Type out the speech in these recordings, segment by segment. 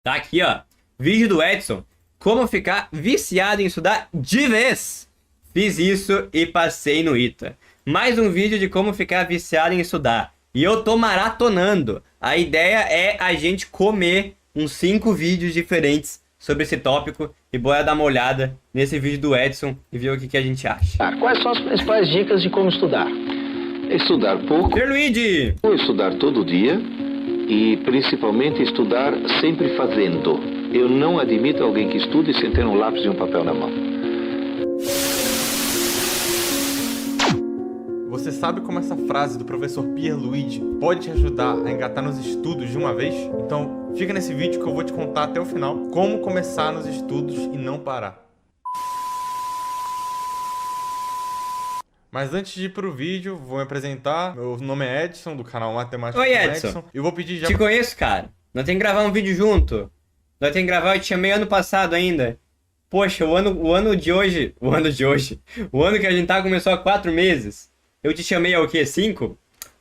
Tá aqui, ó. Vídeo do Edson. Como ficar viciado em estudar de vez. Fiz isso e passei no ITA. Mais um vídeo de como ficar viciado em estudar. E eu tô maratonando. A ideia é a gente comer uns 5 vídeos diferentes sobre esse tópico. E bora dar uma olhada nesse vídeo do Edson e ver o que a gente acha. Quais são as principais dicas de como estudar? Estudar pouco, Luigi! estudar todo dia e principalmente estudar sempre fazendo. Eu não admito alguém que estude sem ter um lápis e um papel na mão. Você sabe como essa frase do professor Pierluigi pode te ajudar a engatar nos estudos de uma vez? Então fica nesse vídeo que eu vou te contar até o final como começar nos estudos e não parar. Mas antes de ir pro vídeo, vou me apresentar. Meu nome é Edson, do canal Matemática Oi, com Edson. Eu vou pedir já... Te conheço, cara. Nós tem que gravar um vídeo junto. Nós tem que gravar, eu te chamei ano passado ainda. Poxa, o ano de hoje... O ano que a gente tá começou há 4 meses. Eu te chamei há o quê? 5?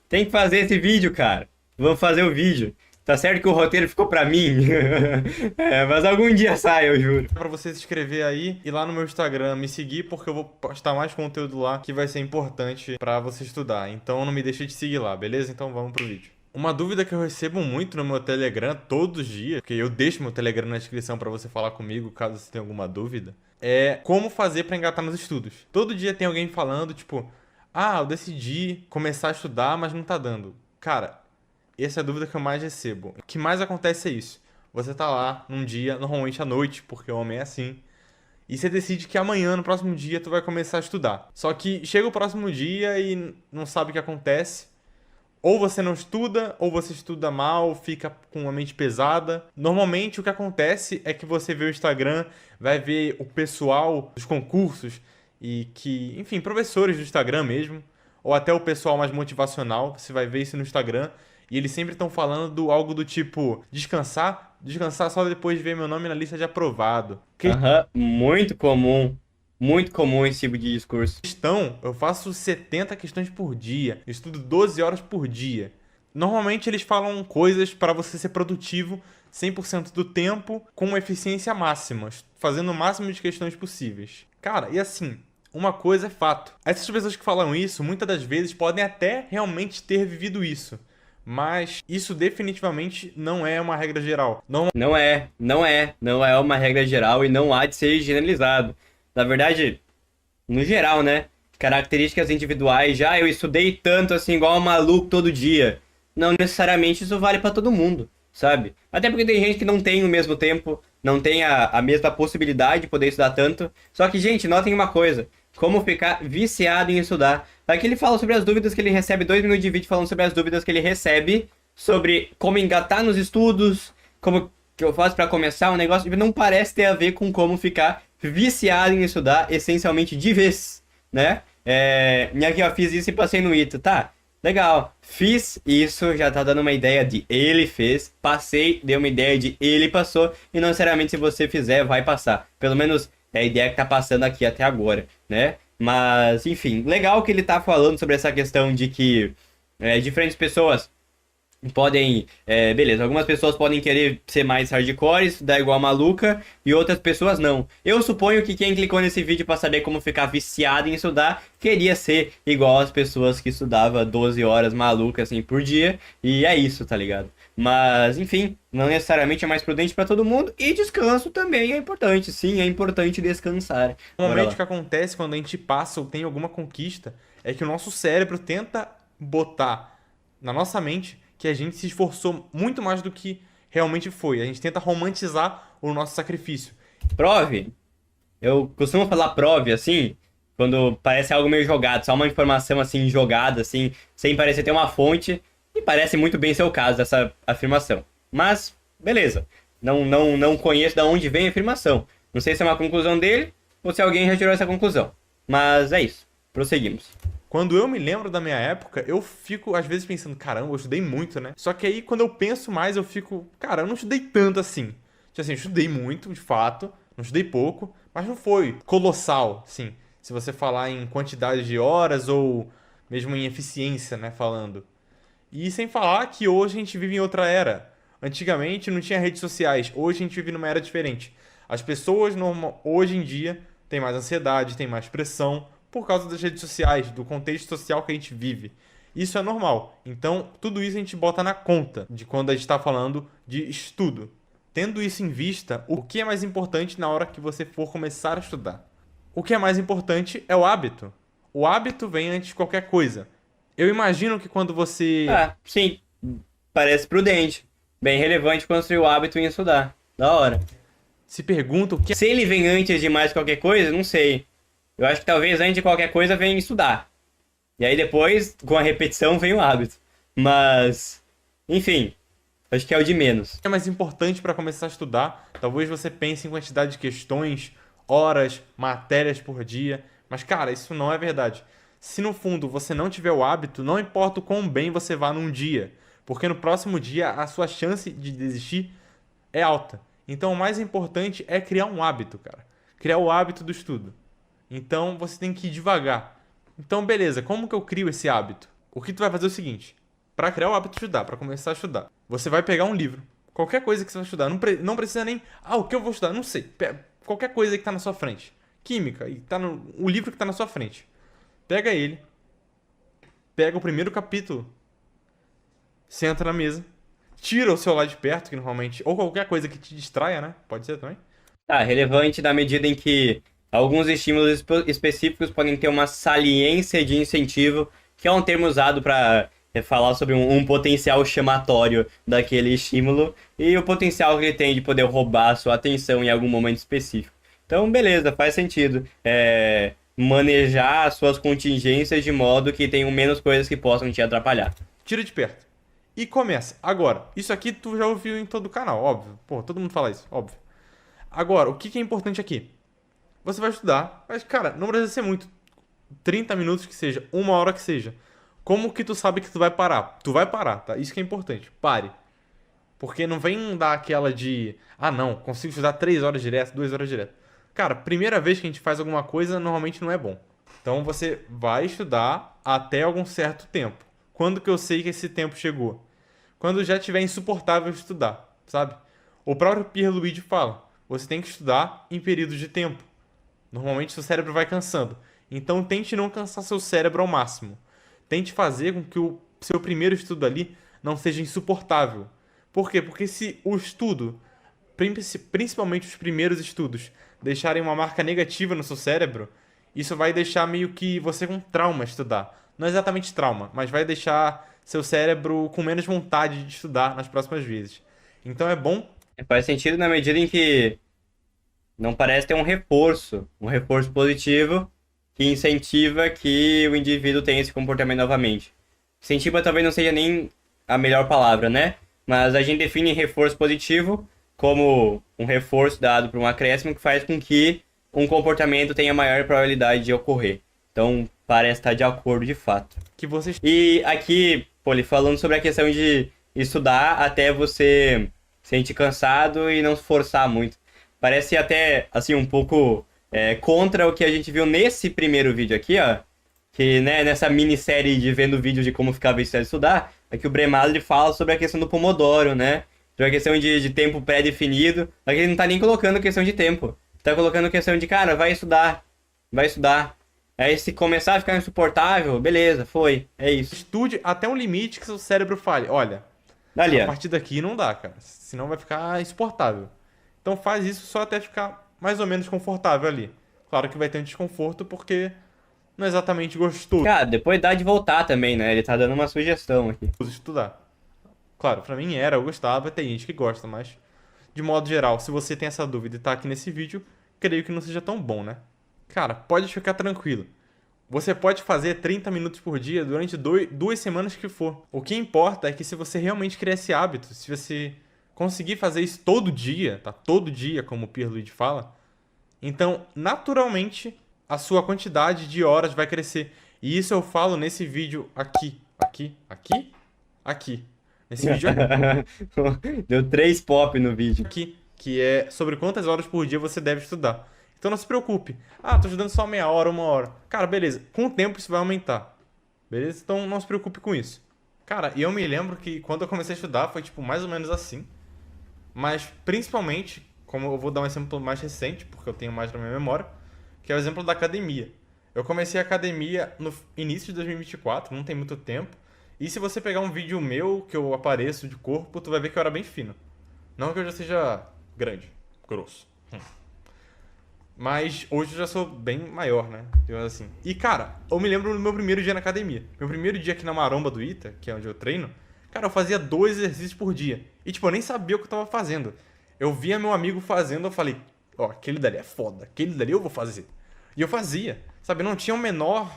Tem que fazer esse vídeo, cara. Vamos fazer o vídeo. Tá certo que o roteiro ficou pra mim. Mas algum dia sai, eu juro. Pra você se inscrever aí e lá no meu Instagram me seguir, porque eu vou postar mais conteúdo lá que vai ser importante pra você estudar. Então não me deixe de seguir lá, beleza? Então vamos pro vídeo. Uma dúvida que eu recebo muito no meu Telegram todos os dias, porque eu deixo meu Telegram na descrição pra você falar comigo caso você tenha alguma dúvida, é como fazer pra engatar nos estudos. Todo dia tem alguém falando, tipo, eu decidi começar a estudar, mas não tá dando. Cara, essa é a dúvida que eu mais recebo. O que mais acontece é isso. Você tá lá num dia, normalmente à noite, porque o homem é assim, e você decide que amanhã, no próximo dia, tu vai começar a estudar. Só que chega o próximo dia e não sabe o que acontece. Ou você não estuda, ou você estuda mal, fica com a mente pesada. Normalmente o que acontece é que você vê o Instagram, vai ver o pessoal dos concursos e que, enfim, professores do Instagram mesmo, ou até o pessoal mais motivacional, você vai ver isso no Instagram, e eles sempre estão falando algo do tipo, descansar só depois de ver meu nome na lista de aprovado. Muito comum. Muito comum esse tipo de discurso. Eu faço 70 questões por dia, eu estudo 12 horas por dia. Normalmente eles falam coisas para você ser produtivo 100% do tempo com eficiência máxima, fazendo o máximo de questões possíveis. Cara, e assim, uma coisa é fato. Essas pessoas que falam isso, muitas das vezes podem até realmente ter vivido isso. Mas isso definitivamente não é uma regra geral. Não é uma regra geral e não há de ser generalizado. Na verdade, no geral, né? Características individuais, eu estudei tanto assim, igual um maluco todo dia. Não necessariamente isso vale pra todo mundo, sabe? Até porque tem gente que não tem o mesmo tempo, não tem a mesma possibilidade de poder estudar tanto. Só que, gente, notem uma coisa. Como ficar viciado em estudar. Aqui ele fala sobre as dúvidas que ele recebe, 2 minutos de vídeo falando sobre as dúvidas que ele recebe, sobre como engatar nos estudos, como que eu faço pra começar um negócio, não parece ter a ver com como ficar viciado em estudar, essencialmente de vez, né? E aqui, ó, fiz isso e passei no ITA, tá? Legal, fiz isso, já tá dando uma ideia de ele fez, passei, deu uma ideia de ele passou, e não necessariamente se você fizer, vai passar. Pelo menos é a ideia que tá passando aqui até agora, né? Mas, enfim, legal que ele tá falando sobre essa questão de que diferentes pessoas podem, beleza, algumas pessoas podem querer ser mais hardcore, estudar igual a maluca, e outras pessoas não. Eu suponho que quem clicou nesse vídeo pra saber como ficar viciado em estudar, queria ser igual as pessoas que estudavam 12 horas malucas assim por dia, e é isso, tá ligado? Mas, enfim, não necessariamente é mais prudente pra todo mundo, e descanso também é importante, sim, é importante descansar. Normalmente o que acontece quando a gente passa ou tem alguma conquista é que o nosso cérebro tenta botar na nossa mente que a gente se esforçou muito mais do que realmente foi. A gente tenta romantizar o nosso sacrifício. Prove. Eu costumo falar prove, assim, quando parece algo meio jogado, só uma informação, assim, jogada, assim, sem parecer ter uma fonte, e parece muito bem ser o caso dessa afirmação. Mas, beleza. Não conheço de onde vem a afirmação. Não sei se é uma conclusão dele, ou se alguém já tirou essa conclusão. Mas é isso. Prosseguimos. Quando eu me lembro da minha época, eu fico às vezes pensando, caramba, eu estudei muito, né? Só que aí quando eu penso mais, eu fico, cara, eu não estudei tanto assim. Tipo assim, eu estudei muito, de fato, não estudei pouco, mas não foi colossal, assim. Se você falar em quantidade de horas ou mesmo em eficiência, né, falando. E sem falar que hoje a gente vive em outra era, Antigamente não tinha redes sociais, hoje a gente vive numa era diferente. As pessoas hoje em dia têm mais ansiedade, têm mais pressão por causa das redes sociais, do contexto social que a gente vive. Isso é normal. Então, tudo isso a gente bota na conta de quando a gente está falando de estudo. Tendo isso em vista, o que é mais importante na hora que você for começar a estudar? O que é mais importante é o hábito. O hábito vem antes de qualquer coisa. Eu imagino que quando você... Ah, sim. Parece prudente. Bem relevante construir o hábito em estudar. Da hora. se pergunta o que Se ele vem antes de mais qualquer coisa, não sei. Eu acho que talvez antes de qualquer coisa vem estudar. E aí depois, com a repetição, vem o hábito. Mas, enfim, acho que é o de menos. é mais importante para começar a estudar. Talvez você pense em quantidade de questões, horas, matérias por dia. Mas, cara, isso não é verdade. Se no fundo você não tiver o hábito, não importa o quão bem você vá num dia. Porque no próximo dia a sua chance de desistir é alta. Então o mais importante é criar um hábito, cara. Criar o hábito do estudo. Então você tem que ir devagar. Então, beleza, como que eu crio esse hábito? O que tu vai fazer é o seguinte: para criar o hábito de estudar, para começar a estudar, você vai pegar um livro. Qualquer coisa que você vai estudar. Não precisa nem. Ah, o que eu vou estudar? Não sei. Qualquer coisa que tá na sua frente. Química, e tá o livro que tá na sua frente. Pega ele. Pega o primeiro capítulo. Senta na mesa. Tira o celular de perto, que normalmente. Ou qualquer coisa que te distraia, né? Pode ser também. Tá, relevante na medida em que alguns estímulos específicos podem ter uma saliência de incentivo, que é um termo usado para falar sobre um potencial chamatório daquele estímulo e o potencial que ele tem de poder roubar a sua atenção em algum momento específico. Então, beleza, faz sentido. Manejar as suas contingências de modo que tenham menos coisas que possam te atrapalhar. Tira de perto. E começa. Agora, isso aqui tu já ouviu em todo o canal, óbvio. Pô, todo mundo fala isso, óbvio. Agora, o que é importante aqui? Você vai estudar, mas, cara, não precisa ser muito. 30 minutos que seja, 1 hora que seja. Como que tu sabe que tu vai parar? Tu vai parar, tá? Isso que é importante. Pare. Porque não vem dar aquela de... Ah, não, consigo estudar 3 horas direto, 2 horas direto. Cara, primeira vez que a gente faz alguma coisa, normalmente não é bom. Então você vai estudar até algum certo tempo. Quando que eu sei que esse tempo chegou? Quando já estiver insuportável estudar, sabe? O próprio Pierluigi fala, você tem que estudar em períodos de tempo. Normalmente seu cérebro vai cansando. Então tente não cansar seu cérebro ao máximo. Tente fazer com que o seu primeiro estudo ali não seja insuportável. Por quê? Porque se o estudo, principalmente os primeiros estudos, deixarem uma marca negativa no seu cérebro, isso vai deixar meio que você com trauma estudar. Não é exatamente trauma, mas vai deixar seu cérebro com menos vontade de estudar nas próximas vezes. Então é bom... Faz sentido na medida em que não parece ter um reforço positivo que incentiva que o indivíduo tenha esse comportamento novamente. Incentiva talvez não seja nem a melhor palavra, né? Mas a gente define reforço positivo como um reforço dado por um acréscimo que faz com que um comportamento tenha maior probabilidade de ocorrer. Então, parece estar de acordo de fato. que você E aqui, Poli, falando sobre a questão de estudar até você se sentir cansado e não se forçar muito. Parece até, assim, um pouco contra o que a gente viu nesse primeiro vídeo aqui, ó. Que, né, nessa minissérie de vendo vídeo de como ficar viciado em estudar, aqui o Bremadri fala sobre a questão do Pomodoro, né? Sobre a questão de tempo pré-definido. Aqui ele não tá nem colocando questão de tempo. Tá colocando questão de, cara, vai estudar. Vai estudar. Aí se começar a ficar insuportável, beleza, foi. É isso. estude até um limite que seu cérebro fale. Olha, Ali, a ó. partir daqui não dá, cara. Senão vai ficar insuportável. Então faz isso só até ficar mais ou menos confortável ali. Claro que vai ter um desconforto porque não é exatamente gostoso Cara, depois dá de voltar também, né? Ele tá dando uma sugestão aqui. estudar. Claro, pra mim eu gostava, tem gente que gosta, mas de modo geral, se você tem essa dúvida e tá aqui nesse vídeo, creio que não seja tão bom, né? Cara, pode ficar tranquilo. Você pode fazer 30 minutos por dia durante 2 semanas que for. O que importa é que se você realmente criar esse hábito, se você conseguir fazer isso todo dia, tá? Todo dia, como o Pierluigi fala, então, naturalmente, a sua quantidade de horas vai crescer. E isso eu falo nesse vídeo aqui. Aqui. Nesse vídeo Deu 3 pop no vídeo. aqui, que é sobre quantas horas por dia você deve estudar. Então não se preocupe. Ah, tô estudando só meia hora, 1 hora. Cara, beleza. Com o tempo isso vai aumentar. Beleza? Então não se preocupe com isso. Cara, e eu me lembro que quando eu comecei a estudar foi, tipo, mais ou menos assim. Mas, principalmente, como eu vou dar um exemplo mais recente, porque eu tenho mais na minha memória, que é o exemplo da academia. Eu comecei a academia no início de 2024, não tem muito tempo. E se você pegar um vídeo meu, que eu apareço de corpo, tu vai ver que eu era bem fino. Não que eu já seja grande, grosso. Mas hoje eu já sou bem maior, né? Digamos assim. E, cara, eu me lembro do meu primeiro dia na academia. Meu primeiro dia aqui na Maromba do Ita, que é onde eu treino, cara, eu fazia 2 exercícios por dia. E, tipo, eu nem sabia o que eu tava fazendo. Eu via meu amigo fazendo, eu falei, ó, aquele dali é foda, aquele dali eu vou fazer. E eu fazia, sabe? Não tinha o menor.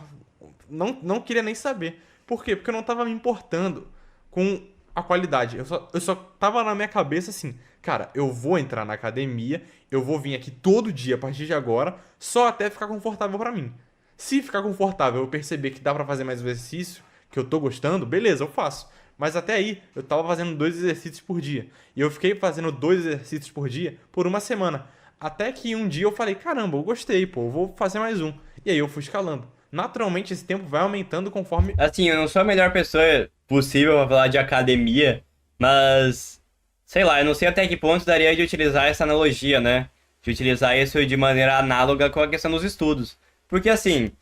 Não queria nem saber. Por quê? Porque eu não tava me importando com a qualidade. Eu só tava na minha cabeça assim, cara, eu vou entrar na academia, eu vou vir aqui todo dia a partir de agora, só até ficar confortável pra mim. Se ficar confortável, eu perceber que dá pra fazer mais um exercício, que eu tô gostando, beleza, eu faço. Mas até aí, eu tava fazendo 2 exercícios por dia. E eu fiquei fazendo 2 exercícios por dia por uma semana. Até que um dia eu falei, caramba, eu gostei, pô, eu vou fazer mais um. E aí eu fui escalando. Naturalmente, esse tempo vai aumentando conforme. Assim, eu não sou a melhor pessoa possível pra falar de academia, mas sei lá, eu não sei até que ponto daria de utilizar essa analogia, né? De utilizar isso de maneira análoga com a questão dos estudos. Porque assim,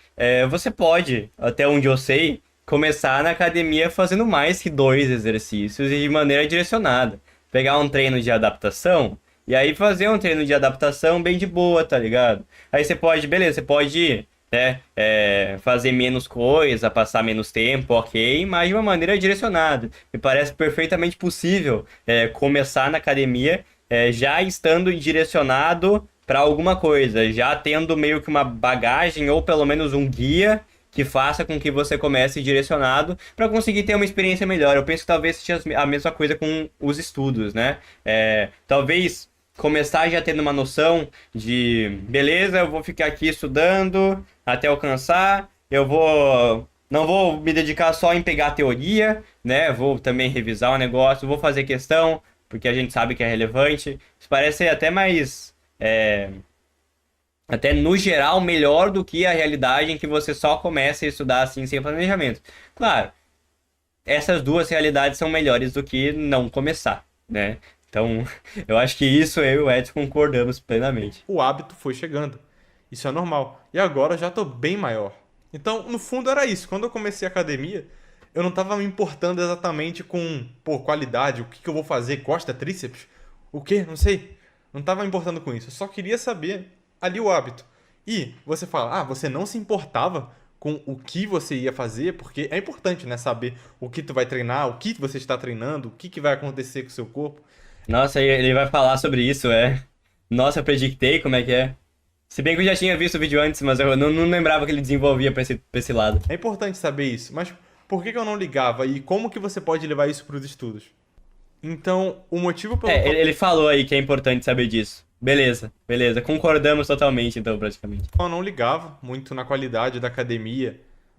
você pode, até onde eu sei, começar na academia fazendo mais que 2 exercícios e de maneira direcionada. Pegar um treino de adaptação e aí fazer um treino de adaptação bem de boa, tá ligado? Aí você pode, beleza, você pode ir, né, fazer menos coisa, passar menos tempo, ok, mas de uma maneira direcionada. Me parece perfeitamente possível começar na academia já estando direcionado para alguma coisa, já tendo meio que uma bagagem ou pelo menos um guia que faça com que você comece direcionado para conseguir ter uma experiência melhor. Eu penso que talvez seja a mesma coisa com os estudos, né? Talvez começar já tendo uma noção de, beleza, eu vou ficar aqui estudando até alcançar, não vou me dedicar só em pegar a teoria, né? Vou também revisar o negócio, vou fazer questão, porque a gente sabe que é relevante. Isso parece ser até mais, até no geral, melhor do que a realidade em que você só começa a estudar assim sem planejamento. Claro, essas duas realidades são melhores do que não começar, né? Então, eu acho que isso eu e o Edson concordamos plenamente. O hábito foi chegando. Isso é normal. E agora eu já tô bem maior. Então, no fundo era isso. Quando eu comecei a academia, eu não tava me importando exatamente com, pô, qualidade, o que eu vou fazer, costa, tríceps, o quê? Não sei. Não tava me importando com isso. Eu só queria saber ali o hábito. E você fala, você não se importava com o que você ia fazer, porque é importante, né, saber o que tu vai treinar, o que você está treinando, o que vai acontecer com o seu corpo. Nossa, ele vai falar sobre isso, Nossa, eu predictei como é que é. Se bem que eu já tinha visto o vídeo antes, mas eu não lembrava que ele desenvolvia pra esse lado. É importante saber isso, mas por que eu não ligava e como que você pode levar isso para os estudos? Então, o motivo pelo qual Ele falou aí que é importante saber disso. Beleza. Concordamos totalmente, então, praticamente. eu não ligava muito na qualidade da academia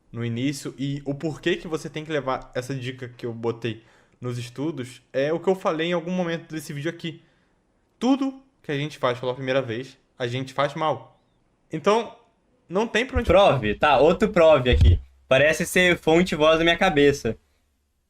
no início e o porquê que você tem que levar essa dica que eu botei nos estudos é o que eu falei em algum momento desse vídeo aqui. Tudo que a gente faz pela primeira vez, a gente faz mal. Então, não tem pra onde... Prove, tá? Outro prove aqui. Parece ser fonte voz da minha cabeça.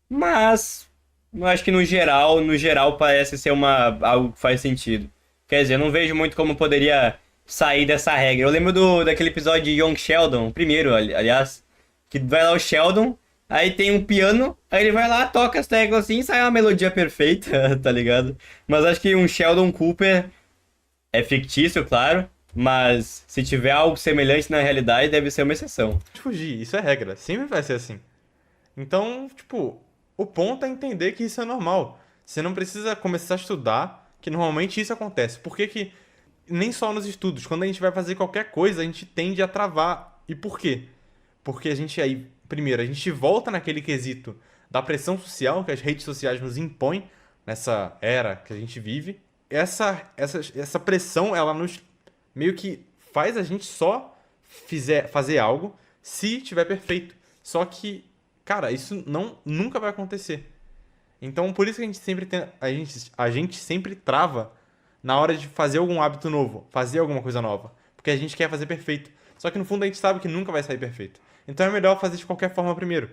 Mas, eu acho que no geral parece ser algo que faz sentido. Quer dizer, eu não vejo muito como poderia sair dessa regra. Eu lembro daquele episódio de Young Sheldon, o primeiro, aliás, que vai lá o Sheldon, aí tem um piano, aí ele vai lá, toca as teclas assim e sai uma melodia perfeita, tá ligado? Mas acho que um Sheldon Cooper é fictício, claro, mas se tiver algo semelhante na realidade, deve ser uma exceção. fugir, isso é regra, sempre vai ser assim. Então, tipo, o ponto é entender que isso é normal. Você não precisa começar a estudar, que normalmente isso acontece. Por que que, nem só nos estudos, quando a gente vai fazer qualquer coisa, a gente tende a travar. E por quê? Porque a gente aí, primeiro, a gente volta naquele quesito da pressão social que as redes sociais nos impõem nessa era que a gente vive. Essa pressão, ela nos meio que faz a gente só fazer algo se tiver perfeito. Só que, cara, isso nunca vai acontecer. Então, por isso que a gente sempre a gente sempre trava na hora de fazer algum hábito novo, fazer alguma coisa nova, porque a gente quer fazer perfeito. Só que no fundo a gente sabe que nunca vai sair perfeito. Então é melhor fazer de qualquer forma primeiro.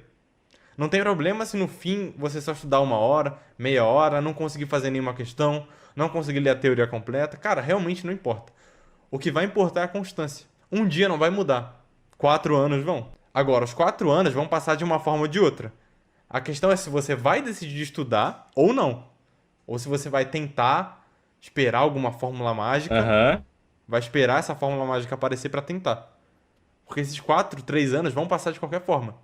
Não tem problema se no fim você só estudar 1 hora, meia hora, não conseguir fazer nenhuma questão, não conseguir ler a teoria completa. Cara, realmente não importa. O que vai importar é a constância. Um dia não vai mudar. 4 anos vão. Agora, os 4 anos vão passar de uma forma ou de outra. A questão é se você vai decidir estudar ou não. Ou se você vai tentar esperar alguma fórmula mágica, Aham. vai esperar essa fórmula mágica aparecer pra tentar. Porque esses 4, 3 anos vão passar de qualquer forma.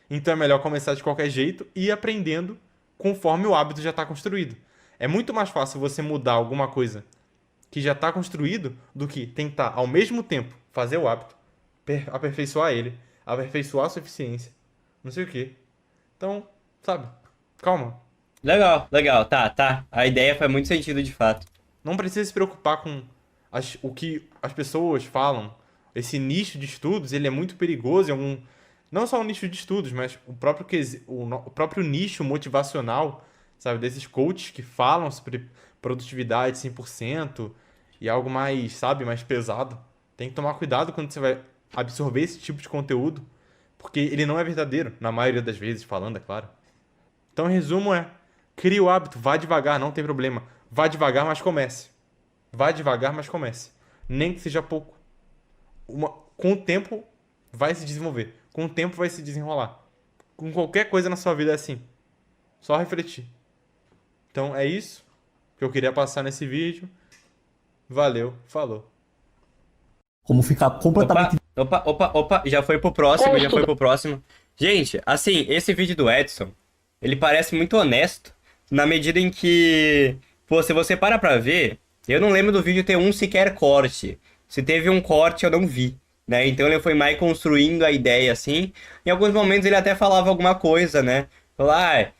Então é melhor começar de qualquer jeito e ir aprendendo conforme o hábito já está construído. É muito mais fácil você mudar alguma coisa que já está construído do que tentar ao mesmo tempo fazer o hábito, aperfeiçoar ele, aperfeiçoar a sua eficiência, não sei o quê. Então, sabe, calma. Legal, legal. Tá. A ideia faz muito sentido de fato. Não precisa se preocupar com o que as pessoas falam. Esse nicho de estudos, ele é muito perigoso em algum... Não só o nicho de estudos, mas o próprio nicho motivacional, sabe? Desses coaches que falam sobre produtividade 100% e algo mais, sabe, mais pesado. Tem que tomar cuidado quando você vai absorver esse tipo de conteúdo, porque ele não é verdadeiro, na maioria das vezes, falando, é claro. Então, em resumo crie o hábito, vá devagar, não tem problema. Vá devagar, mas comece. Vá devagar, mas comece. Nem que seja pouco. Com o tempo, vai se desenvolver. Com o tempo, vai se desenrolar. Com qualquer coisa na sua vida é assim. Só refletir. Então, é isso que eu queria passar nesse vídeo. Valeu, falou. Como ficar completamente Opa, já foi pro próximo. Gente, assim, esse vídeo do Edson, ele parece muito honesto, na medida em que, pô, se você para pra ver, eu não lembro do vídeo ter um sequer corte. Se teve um corte, eu não vi, né? Então ele foi mais construindo a ideia, assim. Em alguns momentos ele até falava alguma coisa, né? Falar,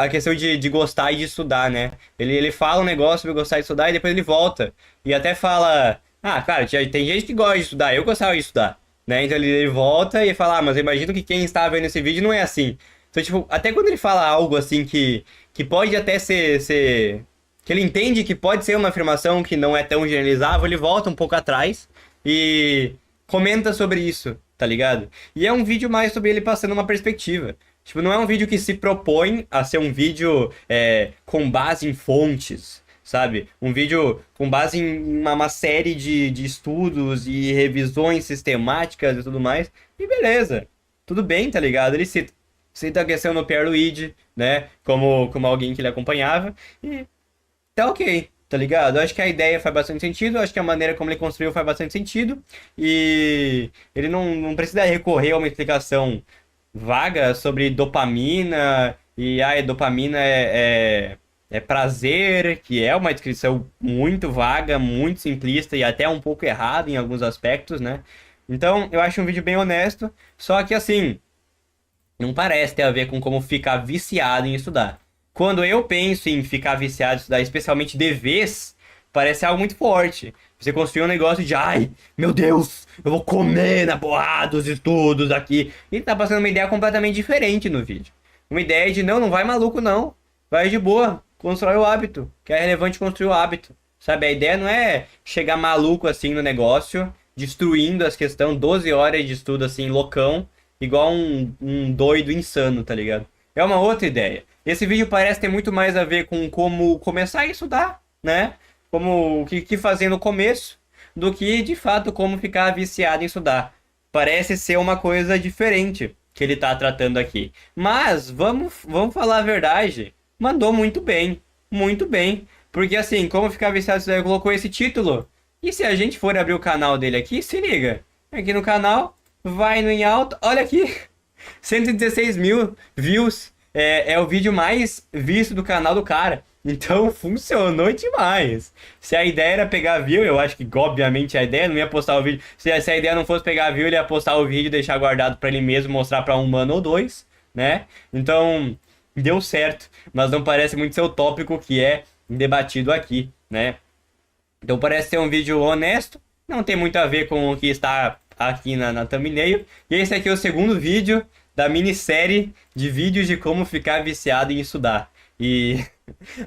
a questão de gostar e de estudar, né? Ele fala um negócio sobre gostar de estudar e depois ele volta. E até fala, cara, tem gente que gosta de estudar, eu gostava de estudar, né? Então ele volta e fala, mas eu imagino que quem está vendo esse vídeo não é assim. Então, tipo, até quando ele fala algo assim que pode até ser... que ele entende que pode ser uma afirmação que não é tão generalizável, ele volta um pouco atrás e comenta sobre isso, tá ligado? E é um vídeo mais sobre ele passando uma perspectiva. Tipo, não é um vídeo que se propõe a ser um vídeo com base em fontes, sabe? Um vídeo com base em uma série de estudos e revisões sistemáticas e tudo mais. E beleza, tudo bem, tá ligado? Ele cita a questão no Pierluigi, né? Como alguém que ele acompanhava. E tá ok, tá ligado? Eu acho que a ideia faz bastante sentido, eu acho que a maneira como ele construiu faz bastante sentido. E ele não precisa recorrer a uma explicação vaga sobre dopamina. E dopamina é prazer, que é uma descrição muito vaga, muito simplista e até um pouco errada em alguns aspectos, né? Então, eu acho um vídeo bem honesto, só que assim, não parece ter a ver com como ficar viciado em estudar. Quando eu penso em ficar viciado em estudar, especialmente de vez, parece algo muito forte. Você construiu um negócio de, ai, meu Deus, eu vou comer na porrada dos estudos aqui. E tá passando uma ideia completamente diferente no vídeo. Uma ideia de, não vai maluco não, vai de boa, constrói o hábito, que é relevante construir o hábito. Sabe, a ideia não é chegar maluco assim no negócio, destruindo as questões, 12 horas de estudo assim, loucão, igual um doido insano, tá ligado? É uma outra ideia. Esse vídeo parece ter muito mais a ver com como começar a estudar, né? Como o que fazer no começo, do que de fato como ficar viciado em estudar. Parece ser uma coisa diferente que ele tá tratando aqui. Mas vamos falar a verdade. Mandou muito bem. Muito bem. Porque assim, como ficar viciado em estudar, ele colocou esse título. E se a gente for abrir o canal dele aqui, se liga. Aqui no canal, vai no em alto. Olha aqui. 116 mil views. É o vídeo mais visto do canal do cara. Então funcionou demais. Se a ideia era pegar view, eu acho que obviamente a ideia não ia postar o vídeo. Se a ideia não fosse pegar view, ele ia postar o vídeo e deixar guardado pra ele mesmo, mostrar pra um mano ou dois, né? Então deu certo, mas não parece muito ser o tópico que é debatido aqui, né? Então parece ser um vídeo honesto, não tem muito a ver com o que está aqui na thumbnail. E esse aqui é o segundo vídeo da minissérie de vídeos de como ficar viciado em estudar. E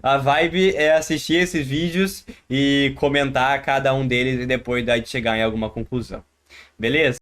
a vibe é assistir esses vídeos e comentar cada um deles e depois daí chegar em alguma conclusão. Beleza?